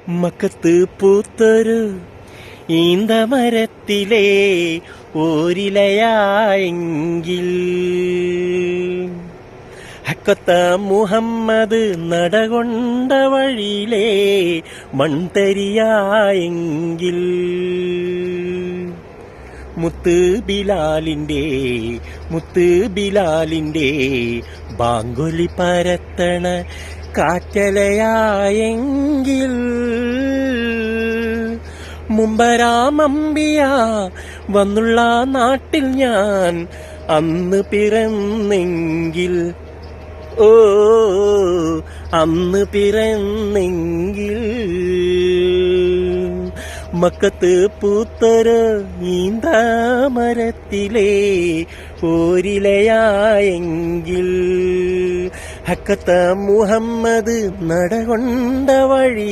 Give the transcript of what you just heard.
മക്കത്ത് പൂത്തൊരു ഈന്തമരത്തിലെ ഓരിലയായെങ്കിൽ ഹക്കത്ത മുഹമ്മദ് നടകൊണ്ട വഴിയിലെ മൺതരിയായെങ്കിൽ മുത്ത് ബിലാലിന്റെ ബാങ്കൊലി പരത്തണ കാറ്റലയായെങ്കിൽ മുമ്പരാമമ്പിയ വന്നുള്ള നാട്ടിൽ ഞാൻ അന്ന് പിറന്നെങ്കിൽ അന്ന് പിറന്നെങ്കിൽ മക്കത്ത് പൂത്തൊരു ഈന്തമരത്തിലെ ഓരിലയായെങ്കിൽ ഹക്കത്ത മുഹമ്മദ് നടകൊണ്ട വഴി